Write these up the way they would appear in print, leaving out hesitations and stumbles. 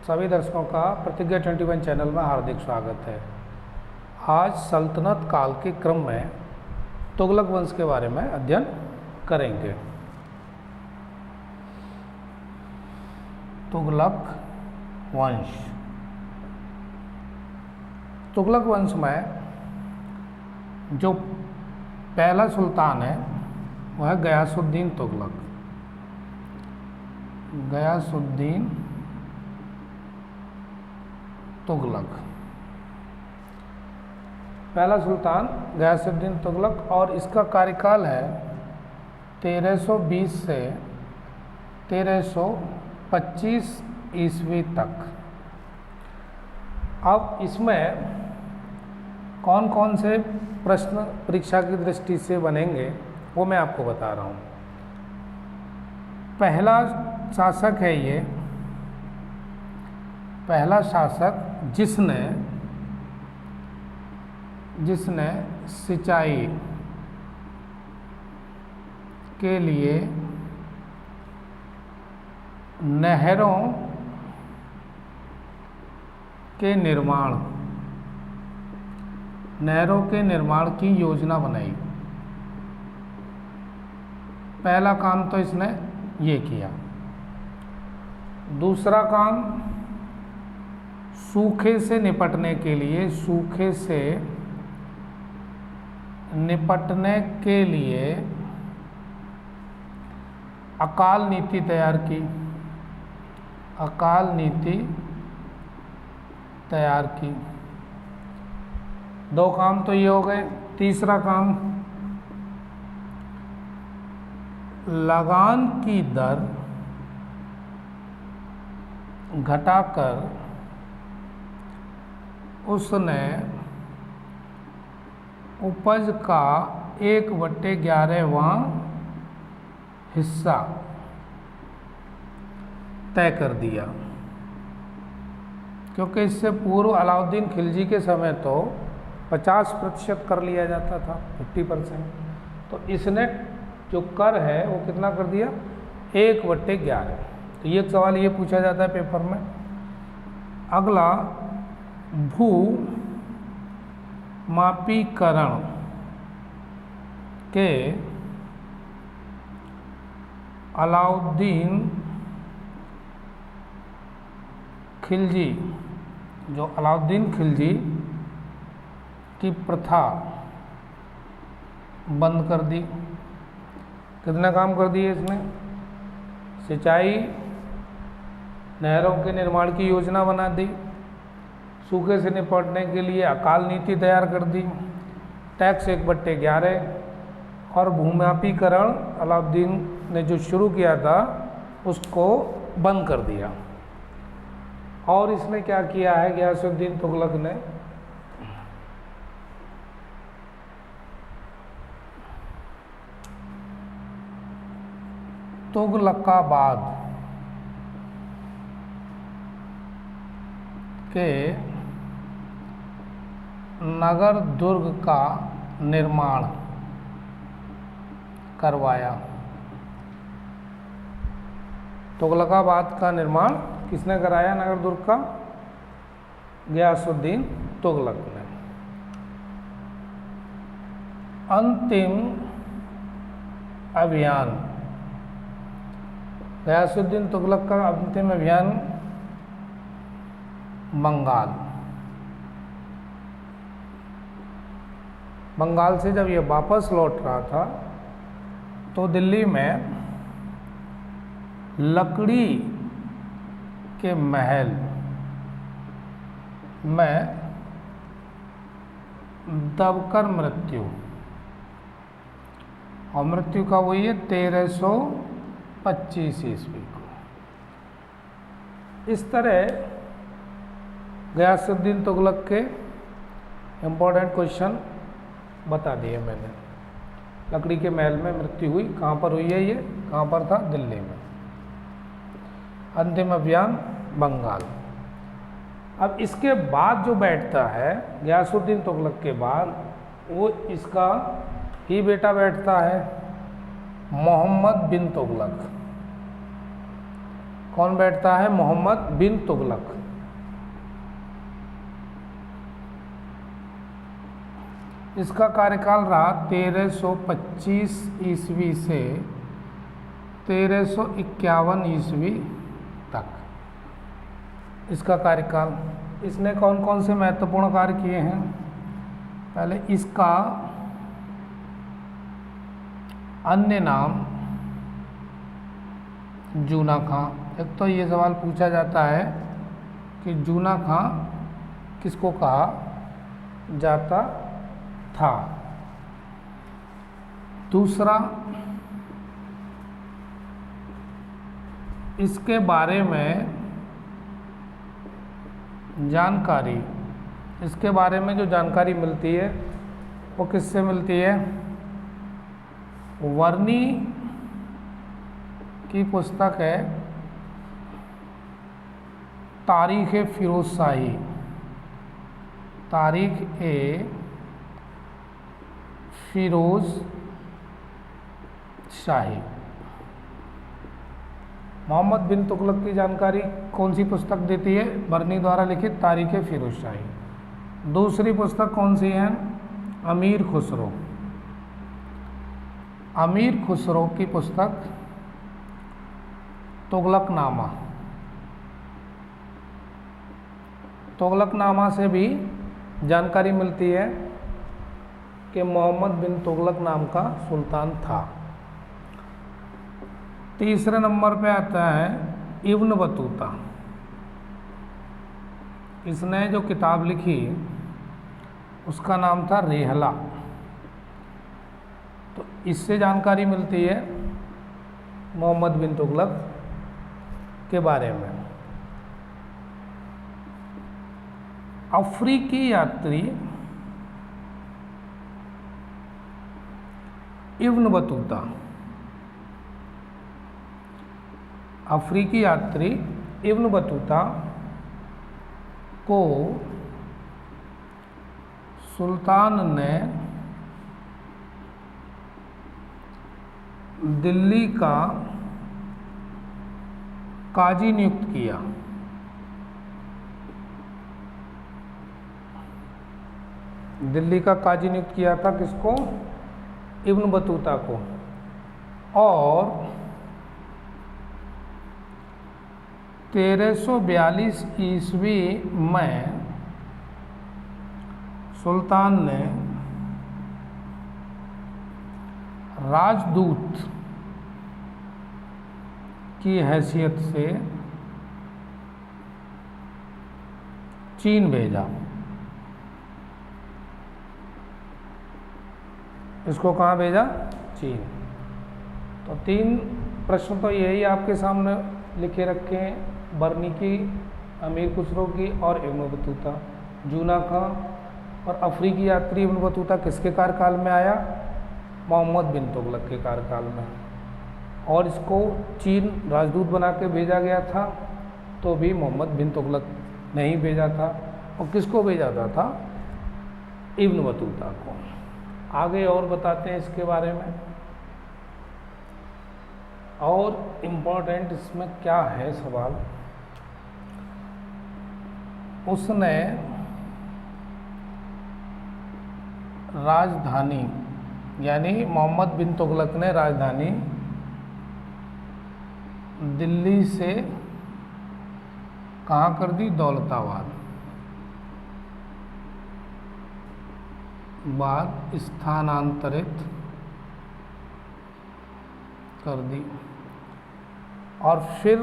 सभी दर्शकों का प्रतिज्ञा 21 चैनल में हार्दिक स्वागत है। आज सल्तनत काल के क्रम में तुगलक वंश के बारे में अध्ययन करेंगे। तुगलक वंश। तुगलक वंश में जो पहला सुल्तान है वह है गयासुद्दीन तुगलक। गयासुद्दीन तुगलक पहला सुल्तान गयासुद्दीन तुगलक, और इसका कार्यकाल है 1320 से 1325 ईस्वी तक। अब इसमें कौन कौन से प्रश्न परीक्षा की दृष्टि से बनेंगे वो मैं आपको बता रहा हूँ। पहला शासक है ये, पहला शासक जिसने सिंचाई के लिए नहरों के निर्माण की योजना बनाई। पहला काम तो इसने ये किया। दूसरा काम, सूखे से निपटने के लिए अकाल नीति तैयार की। दो काम तो ये हो गए। तीसरा काम, लगान की दर घटाकर उसने उपज का 1/11वां हिस्सा तय कर दिया, क्योंकि इससे पूर्व अलाउद्दीन खिलजी के समय तो 50% कर लिया जाता था, 50%। तो इसने जो कर है वो कितना कर दिया, 1/11। तो ये सवाल ये पूछा जाता है पेपर में। अगला, भू मापीकरण के अलाउद्दीन खिलजी की प्रथा बंद कर दी। कितने काम कर दिए इसने? सिंचाई, नहरों के निर्माण की योजना बना दी, सूखे से निपटने के लिए अकाल नीति तैयार कर दी, टैक्स 1/11 और भूमापीकरण अलाउद्दीन ने जो शुरू किया था उसको बंद कर दिया। और इसने क्या किया है गयासुद्दीन तुगलक ने? तुगलकाबाद के नगर दुर्ग का निर्माण करवाया। तुगलकाबाद का निर्माण किसने कराया? नगर दुर्ग का गयासुद्दीन तुगलक ने। अंतिम अभियान, गयासुद्दीन तुगलक का अंतिम अभियान बंगाल से जब ये वापस लौट रहा था तो दिल्ली में लकड़ी के महल में दबकर मृत्यु का वही है 1325 ईस्वी को। इस तरह गयासुद्दीन तुगलक के इम्पोर्टेंट क्वेश्चन बता दिए मैंने। लकड़ी के महल में मृत्यु हुई, कहाँ पर हुई है ये? कहाँ पर था? दिल्ली में। अंतिम अभियान बंगाल। अब इसके बाद जो बैठता है गयासुद्दीन तुगलक के बाद, वो इसका ही बेटा बैठता है, मोहम्मद बिन तुगलक। कौन बैठता है? मोहम्मद बिन तुगलक। इसका कार्यकाल रहा 1325 ईस्वी से 1351 ईस्वी तक, इसका कार्यकाल। इसने कौन कौन से महत्वपूर्ण कार्य किए हैं? पहले इसका अन्य नाम जूना खां। एक तो ये सवाल पूछा जाता है कि जूना खां किसको कहा जाता था। दूसरा, इसके बारे में जानकारी, इसके बारे में जो जानकारी मिलती है वो किससे मिलती है? वर्नी की पुस्तक है तारीख ए फिरोज शाही, तारीख ए फिरोज शाही। मोहम्मद बिन तुगलक की जानकारी कौन सी पुस्तक देती है? बर्नी द्वारा लिखित तारीख ए फिरोज शाही। दूसरी पुस्तक कौन सी है? अमीर खुसरो, अमीर खुसरो की पुस्तक तुगलकनामा। तुगलकनामा से भी जानकारी मिलती है कि मोहम्मद बिन तुगलक नाम का सुल्तान था। तीसरे नंबर पे आता है इब्न बतूता। इसने जो किताब लिखी उसका नाम था रेहला। तो इससे जानकारी मिलती है मोहम्मद बिन तुगलक के बारे में। अफ्रीकी यात्री इब्न बतूता, अफ्रीकी यात्री इब्न बतूता को सुल्तान ने दिल्ली का काजी नियुक्त किया। दिल्ली का काजी नियुक्त किया था किसको? इब्न बतूता को। और 1342 ईस्वी में सुल्तान ने राजदूत की हैसियत से चीन भेजा। इसको कहाँ भेजा? चीन। तो 3 प्रश्न तो यही आपके सामने लिखे रखे हैं, बर्नी की, अमीर खुसरो की और इब्न बतूता। जूना खां और अफ्रीकी यात्री इब्न बतूता किसके कार्यकाल में आया? मोहम्मद बिन तुगलक के कार्यकाल में। और इसको चीन राजदूत बना के भेजा गया था, तो भी मोहम्मद बिन तुगलक नहीं भेजा था। और किसको भेजा था? इब्न बतूता को। आगे और बताते हैं इसके बारे में। और इम्पोर्टेंट इसमें क्या है सवाल, उसने राजधानी, यानी मोहम्मद बिन तुगलक ने राजधानी दिल्ली से कहाँ कर दी? दौलताबाद। बाद स्थानांतरित कर दी। और फिर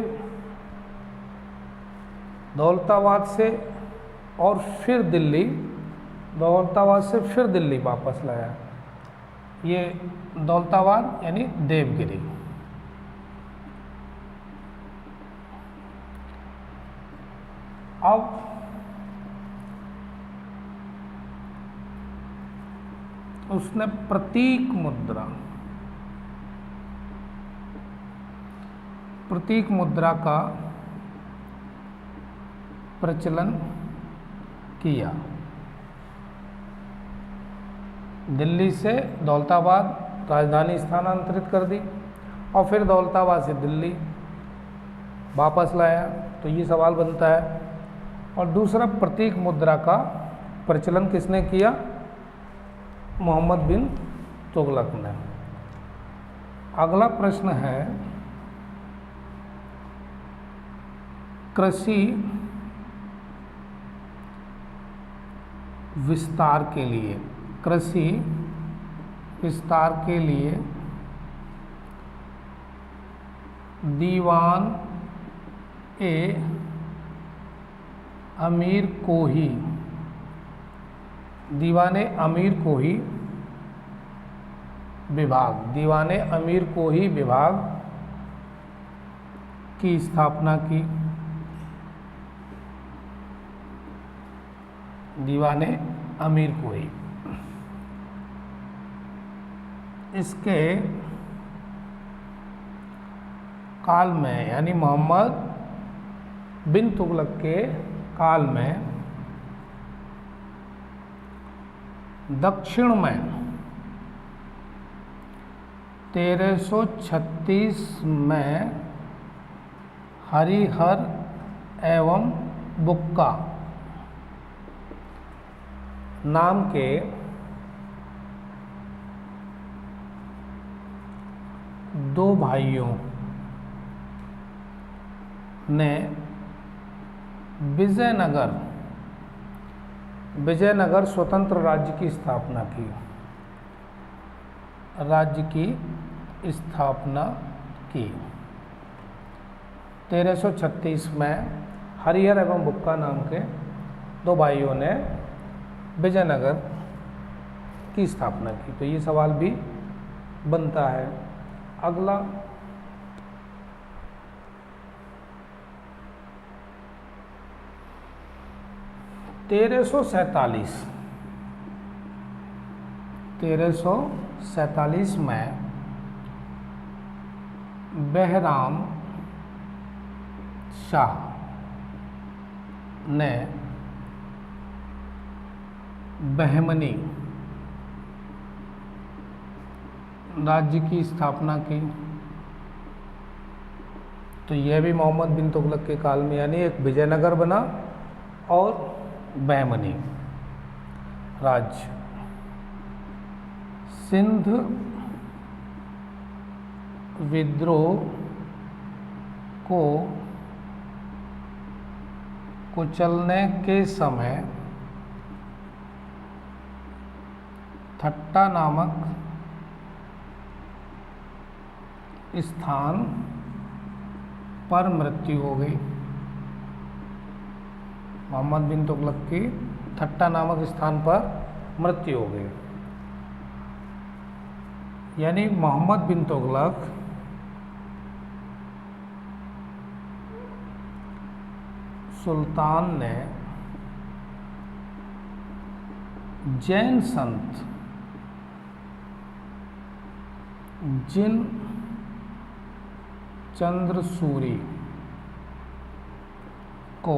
दौलताबाद से और फिर दिल्ली, दौलताबाद से फिर दिल्ली वापस लाया। ये दौलताबाद यानी देवगिरी। अब उसने प्रतीक मुद्रा, प्रतीक मुद्रा का प्रचलन किया। दिल्ली से दौलताबाद राजधानी स्थानांतरित कर दी और फिर दौलताबाद से दिल्ली। वापस लाया, तो ये सवाल बनता है। और दूसरा, प्रतीक मुद्रा का प्रचलन किसने किया? मोहम्मद बिन तुगलक ने। अगला प्रश्न है, कृषि विस्तार के लिए, कृषि विस्तार के लिए दीवान ए अमीर को ही, दीवाने अमीर को ही विभाग, दीवाने अमीर को ही विभाग की स्थापना की। दीवाने अमीर को ही, इसके काल में, यानी मोहम्मद बिन तुगलक के काल में दक्षिण में 1336 में हरिहर एवं बुक्का नाम के दो भाइयों ने विजयनगर स्वतंत्र राज्य की स्थापना की। राज्य की स्थापना की 1336 में हरिहर एवं बुक्का नाम के दो भाइयों ने विजयनगर की स्थापना की। तो ये सवाल भी बनता है। अगला, तेरह सौ सैतालीस में बहराम शाह ने बहमनी राज्य की स्थापना की। तो यह भी मोहम्मद बिन तुगलक के काल में, यानी एक विजयनगर बना और बहमनी राज्य। सिंध विद्रोह को कुचलने के समय थट्टा नामक स्थान पर मृत्यु हो गई। मोहम्मद बिन तुगलक की थट्टा नामक स्थान पर मृत्यु हो गई। यानी मोहम्मद बिन तुगलक सुल्तान ने जैन संत जिन चंद्रसूरी को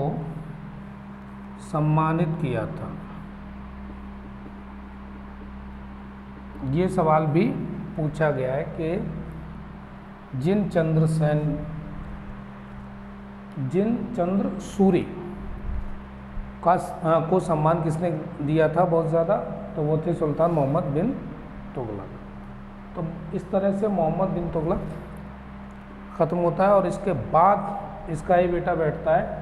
सम्मानित किया था। ये सवाल भी पूछा गया है कि जिन चंद्रसूरी को सम्मान किसने दिया था बहुत ज़्यादा? तो वो थे सुल्तान मोहम्मद बिन तुगलक। तो इस तरह से मोहम्मद बिन तुगलक ख़त्म होता है और इसके बाद इसका ही बेटा बैठता है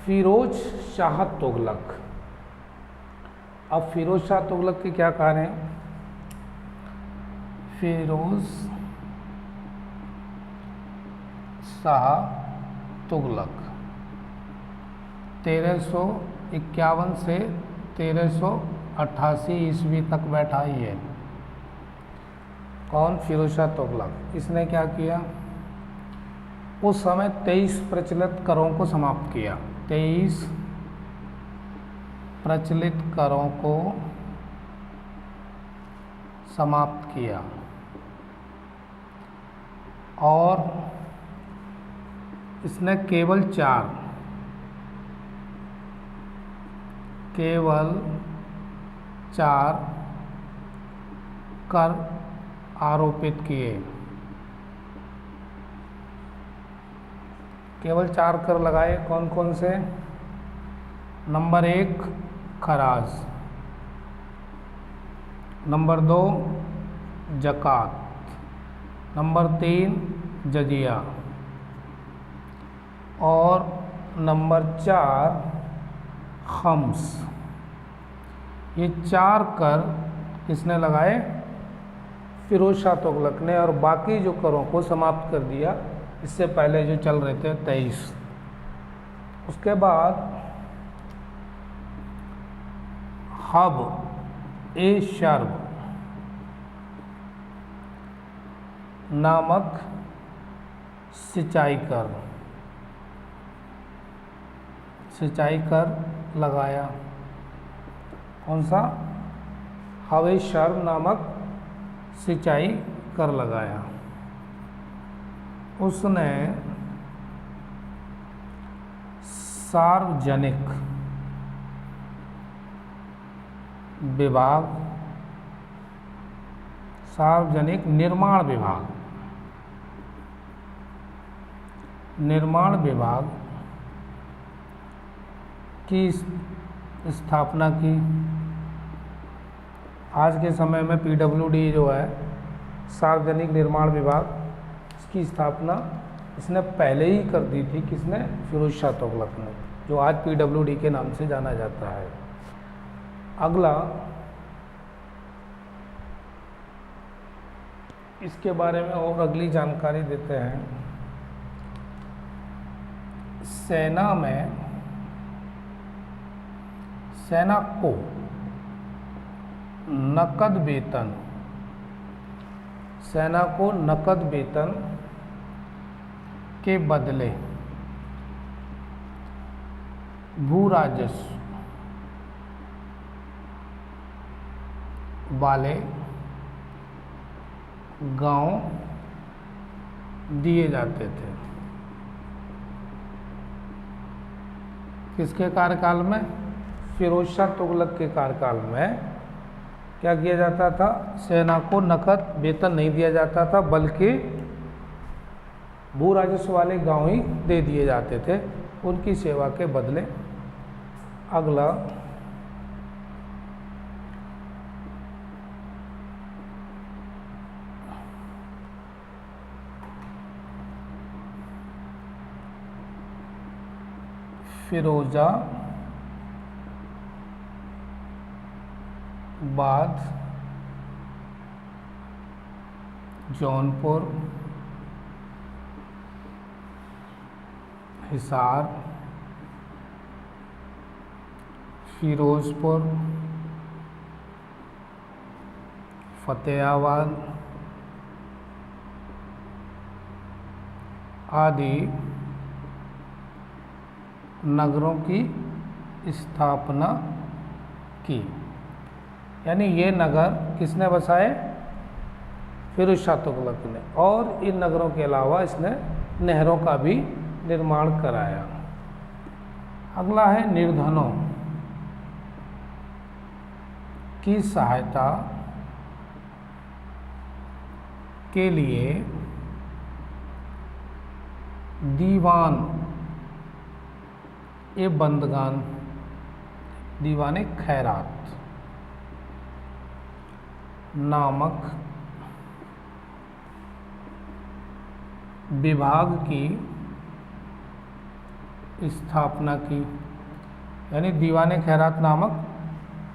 फिरोज शाह तुगलक। अब फिरोज शाह तुगलक के क्या कार्य हैं? फिरोज शाह तुगलक 1351 से 1388 ईस्वी तक बैठा ही है। कौन? फिरोज शाह तुगलक। इसने क्या किया? उस समय 23 प्रचलित करों को समाप्त किया। 23 प्रचलित करों को समाप्त किया और इसने केवल चार कर आरोपित किए। केवल 4 कर लगाए। कौन कौन से? नंबर 1 खराज, नंबर 2 ज़कात, नंबर 3 जजिया और नंबर 4 खम्स। ये 4 कर किसने लगाए? फिरोज शाह तुगलक ने, और बाकी जो करों को समाप्त कर दिया इससे पहले जो चल रहे थे 23। उसके बाद हब ए शर्ब नामक सिंचाई कर लगाया। कौन सा? हवे शर्ब नामक सिंचाई कर लगाया। उसने सार्वजनिक विभाग, सार्वजनिक निर्माण विभाग की स्थापना की। आज के समय में पीडब्ल्यूडी जो है, सार्वजनिक निर्माण विभाग, इसकी स्थापना इसने पहले ही कर दी थी। किसने? फिरोज शाह तुगलक ने, जो आज पीडब्ल्यूडी के नाम से जाना जाता है। अगला, इसके बारे में और अगली जानकारी देते हैं। सेना में, सेना को नकद वेतन, सेना को नकद वेतन के बदले भू राजस्व वाले गांव दिए जाते थे। किसके कार्यकाल में? फिरोज शाह तुगलक के कार्यकाल में क्या किया जाता था? सेना को नकद वेतन नहीं दिया जाता था, बल्कि भू राजस्व वाले गांव ही दे दिए जाते थे उनकी सेवा के बदले। अगला, फिरोजाबाद, जौनपुर, हिसार, फिरोजपुर, फतेहाबाद आदि नगरों की स्थापना की। यानी ये नगर किसने बसाए? फिरोज शाह तुगलक ने। और इन नगरों के अलावा इसने नहरों का भी निर्माण कराया। अगला है निर्धनों की सहायता के लिए दीवान ए बंदगान, दीवाने खैरात नामक विभाग की स्थापना की। यानी दीवाने खैरात नामक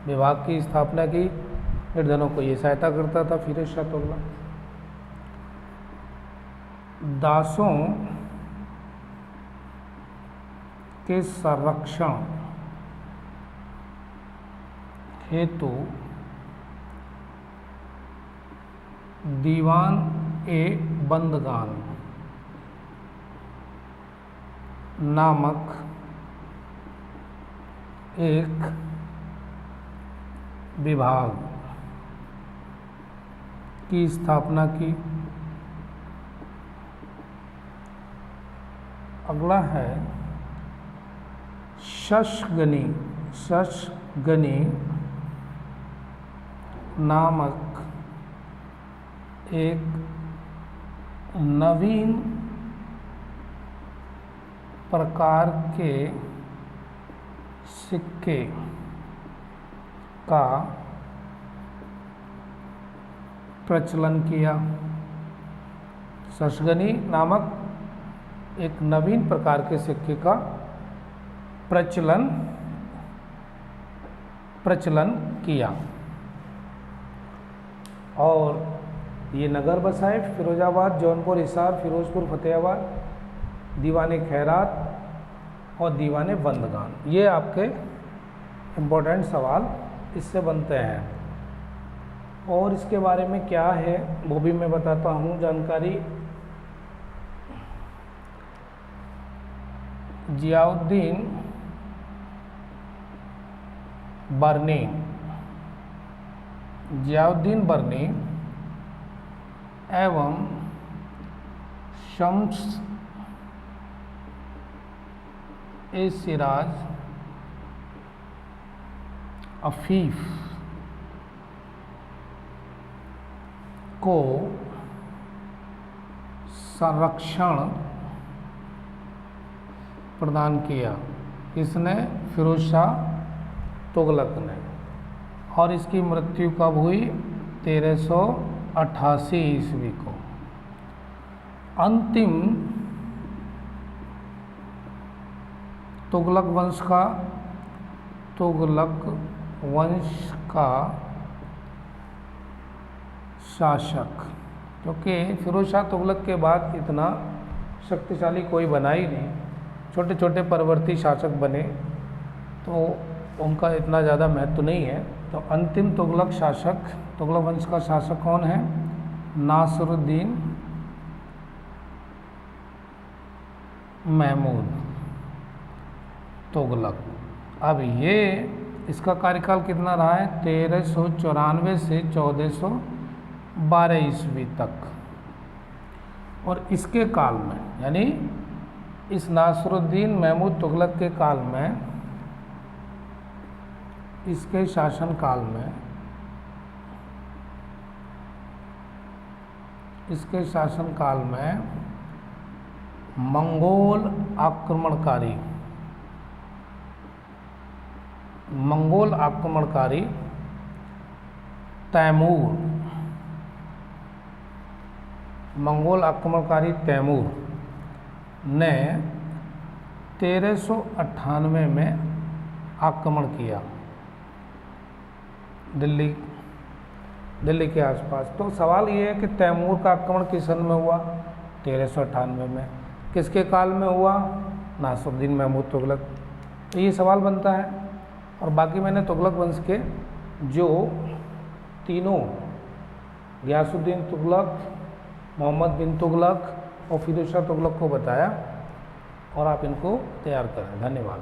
विभाग की स्थापना की। निर्धनों को ये सहायता करता था फिरोज शाह तुगलक। दासों के संरक्षण हेतु दीवान ए बंदगान नामक एक विभाग की स्थापना की। अगला है शशगनी नामक एक नवीन प्रकार के सिक्के का प्रचलन किया। शशगनी नामक एक नवीन प्रकार के सिक्के का प्रचलन किया। और ये नगर बसाए फिरोजाबाद, जौनपुर, हिसार, फिरोजपुर, फतेहाबाद, दीवाने खैरात और दीवाने बंदगान। ये आपके इम्पोर्टेंट सवाल इससे बनते हैं। और इसके बारे में क्या है वो भी मैं बताता हूँ जानकारी। जियाउद्दीन बर्नी एवं शम्स ए सिराज अफीफ को संरक्षण प्रदान किया। इसने फिरोज शाह तुगलक ने। और इसकी मृत्यु कब हुई? 1388 ईस्वी को। अंतिम तुगलक वंश का शासक, क्योंकि फिरोज शाह तुगलक के बाद इतना शक्तिशाली कोई बना ही नहीं, छोटे छोटे परवर्ती शासक बने तो उनका इतना ज़्यादा महत्व नहीं है। तो अंतिम तुगलक वंश का शासक कौन है? नासिरुद्दीन महमूद तुगलक। अब ये इसका कार्यकाल कितना रहा है? 1394 से 1412 ईस्वी तक। और इसके काल में, यानी इस नासिरुद्दीन महमूद तुगलक के काल में, इसके शासनकाल में मंगोल आक्रमणकारी तैमूर ने 1398 में आक्रमण किया दिल्ली के आसपास। तो सवाल ये है कि तैमूर का आक्रमण किस सन में हुआ? 1398 में। किसके काल में हुआ? नासिरुद्दीन महमूद तुगलक। तो ये सवाल बनता है। और बाकी मैंने तुगलक वंश के जो तीनों, गियासुद्दीन तुगलक, मोहम्मद बिन तुगलक और फिरोज शाह तुगलक को बताया, और आप इनको तैयार करें। धन्यवाद।